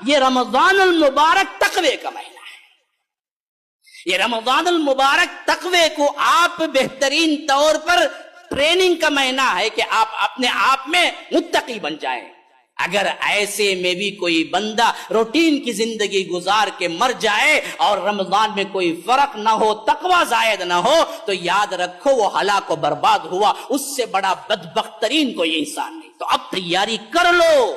یہ رمضان المبارک تقوی کا مہینہ ہے. یہ رمضان المبارک تقوی کو آپ بہترین طور پر ٹریننگ کا مہینہ ہے کہ آپ اپنے آپ میں متقی بن جائیں. اگر ایسے میں بھی کوئی بندہ روٹین کی زندگی گزار کے مر جائے اور رمضان میں کوئی فرق نہ ہو، تقوی زائد نہ ہو، تو یاد رکھو وہ ہلاک و برباد ہوا. اس سے بڑا بدبخت ترین کوئی انسان نہیں. تو اب تیاری کر لو.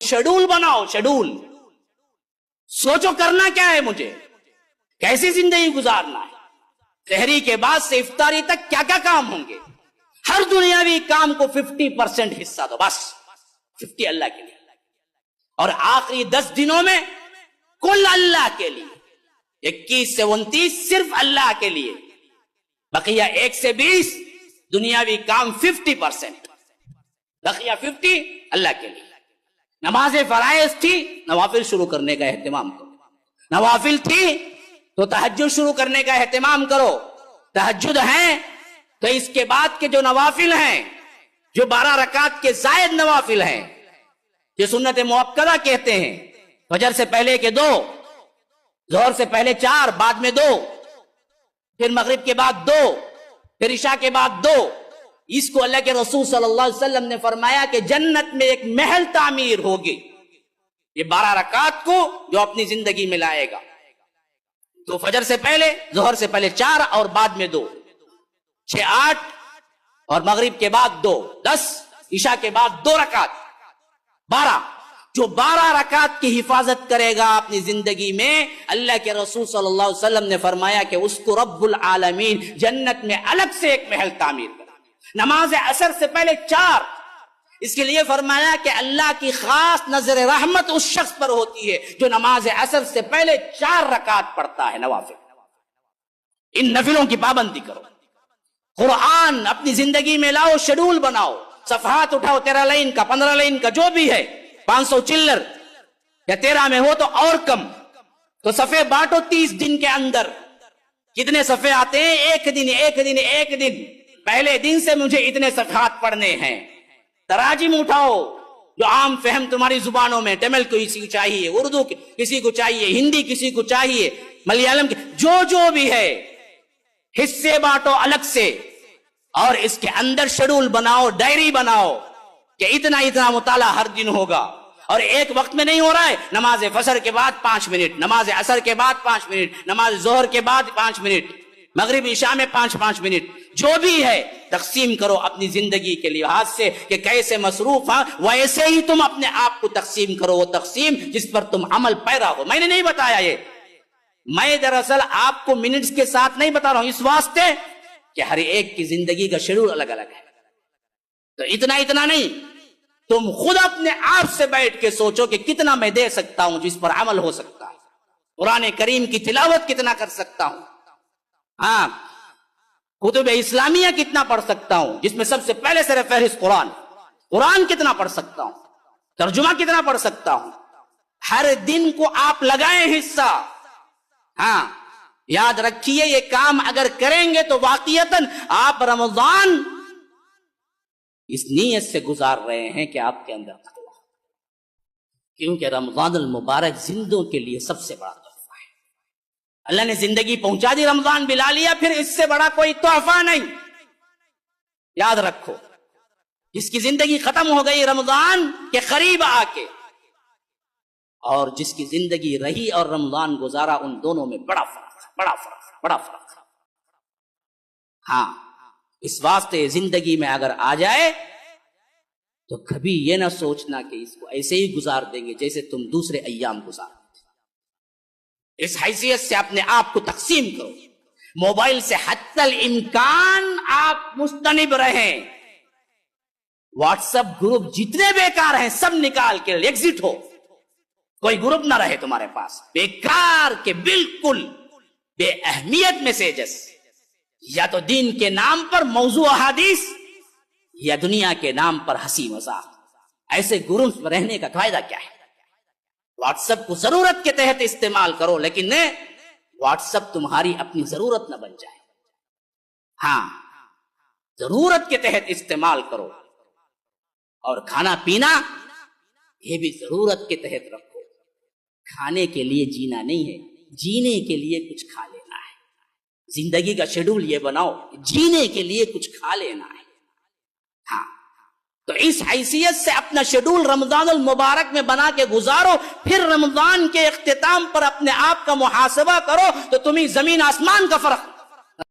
شیڈول بناؤ، شیڈول. سوچو کرنا کیا ہے، مجھے کیسی زندگی گزارنا ہے. سحری کے بعد سے افطاری تک کیا کیا کام ہوں گے. ہر دنیاوی کام کو 50% حصہ دو، بس 50 اللہ کے لیے. اور آخری 10 دنوں میں کل اللہ کے لیے. 21 سے 29 صرف اللہ کے لیے. بقیہ 1 سے 20 دنیاوی کام 50%. بقیہ 50 اللہ کے لیے. نماز فرائض تھی، نوافل شروع کرنے کا اہتمام کرو. نوافل تھی تو تہجد شروع کرنے کا اہتمام کرو. تہجد ہیں تو اس کے بعد کے جو نوافل ہیں، جو 12 رکعت کے زائد نوافل ہیں، جو سنت مؤکدہ کہتے ہیں، فجر سے پہلے کے 2، ظہر سے پہلے 4، بعد میں 2، پھر مغرب کے بعد 2، پھر عشاء کے بعد 2. اس کو اللہ کے رسول صلی اللہ علیہ وسلم نے فرمایا کہ جنت میں ایک محل تعمیر ہوگی. یہ 12 رکعت کو جو اپنی زندگی میں لائے گا، تو فجر سے پہلے، ظہر سے پہلے 4 اور بعد میں 2، 6، 8 اور مغرب کے بعد 2، 10، عشاء کے بعد 2 رکعت، 12. جو 12 رکعت کی حفاظت کرے گا اپنی زندگی میں، اللہ کے رسول صلی اللہ علیہ وسلم نے فرمایا کہ اس کو رب العالمین جنت میں الگ سے ایک محل تعمیر کرے. نماز عصر سے پہلے 4، اس کے لیے فرمایا کہ اللہ کی خاص نظر رحمت اس شخص پر ہوتی ہے جو نماز عصر سے پہلے 4 رکعت پڑھتا ہے نوافل. ان نفلوں کی پابندی کرو. قرآن اپنی زندگی میں لاؤ، شیڈول بناؤ. صفحات اٹھاؤ، 13 لائن کا، 15 لائن کا، جو بھی ہے، 500 چلر یا 13 میں ہو تو اور کم. تو صفحے بانٹو 30 دن کے اندر. کتنے صفحے آتے ہیں؟ ایک دن. پہلے دن سے مجھے اتنے صفحات پڑھنے ہیں. تراجم اٹھاؤ جو عام فہم تمہاری زبانوں میں، تمل کو کسی کو چاہیے، اردو کسی کو چاہیے، ہندی کسی کو چاہیے، ملیالم جو بھی ہے، حصے بانٹو الگ سے. اور اس کے اندر شیڈول بناؤ، ڈائری بناؤ کہ اتنا مطالعہ ہر دن ہوگا. اور ایک وقت میں نہیں ہو رہا ہے. نماز فجر کے بعد 5 منٹ، نماز عصر کے بعد 5 منٹ، نماز ظہر کے بعد 5 منٹ، مغرب عشاء میں 5 منٹ. جو بھی ہے تقسیم کرو اپنی زندگی کے لحاظ سے کہ کیسے مصروف ہیں، ویسے ہی تم اپنے آپ کو تقسیم کرو. وہ تقسیم جس پر تم عمل پیرا ہو. میں نے نہیں بتایا یہ، میں دراصل آپ کو منٹس کے ساتھ نہیں بتا رہا ہوں، اس واسطے کہ ہر ایک کی زندگی کا شیڈول الگ الگ ہے. تو اتنا نہیں، تم خود اپنے آپ سے بیٹھ کے سوچو کہ کتنا میں دے سکتا ہوں جس پر عمل ہو سکتا ہے. قرآن کریم کی تلاوت کتنا کر سکتا ہوں، ہاں، کتب اسلامیہ کتنا پڑھ سکتا ہوں جس میں سب سے پہلے سر فہرست قرآن کتنا پڑھ سکتا ہوں، ترجمہ کتنا پڑھ سکتا ہوں. ہر دن کو آپ لگائیں حصہ. ہاں، یاد رکھیے یہ کام اگر کریں گے تو واقعتاً آپ رمضان اس نیت سے گزار رہے ہیں کہ آپ کے اندر تقویٰ، کیونکہ رمضان المبارک زندوں کے لیے سب سے بڑا تحفہ ہے. اللہ نے زندگی پہنچا دی، رمضان بلا لیا، پھر اس سے بڑا کوئی تحفہ نہیں. یاد رکھو، جس کی زندگی ختم ہو گئی رمضان کے قریب آ کے، اور جس کی زندگی رہی اور رمضان گزارا، ان دونوں میں بڑا فرق. ہاں، اس واسطے زندگی میں اگر آ جائے تو کبھی یہ نہ سوچنا کہ اس کو ایسے ہی گزار دیں گے جیسے تم دوسرے ایام گزارتے. اس حیثیت سے اپنے آپ کو تقسیم کرو. موبائل سے حتی الامکان آپ مستنب رہیں. واٹس ایپ گروپ جتنے بیکار ہیں سب نکال کے ایگزٹ ہو. کوئی گروپ نہ رہے تمہارے پاس بیکار کے، بالکل بے اہمیت میسیجز، یا تو دین کے نام پر موضوع احادیث یا دنیا کے نام پر ہنسی مذاق. ایسے گروپ میں رہنے کا فائدہ کیا ہے؟ واٹس ایپ کو ضرورت کے تحت استعمال کرو، لیکن واٹس ایپ تمہاری اپنی ضرورت نہ بن جائے. ہاں، ضرورت کے تحت استعمال کرو، اور کھانا پینا یہ بھی ضرورت کے تحت رکھو۔ کھانے کے لیے جینا نہیں ہے، جینے کے لیے کچھ کھا لینا ہے۔ زندگی کا شیڈول یہ بناؤ، جینے کے لیے کچھ کھا لینا ہے۔ ہاں، تو اس حیثیت سے اپنا شیڈول رمضان المبارک میں بنا کے گزارو، پھر رمضان کے اختتام پر اپنے آپ کا محاسبہ کرو تو تمہیں زمین آسمان کا فرق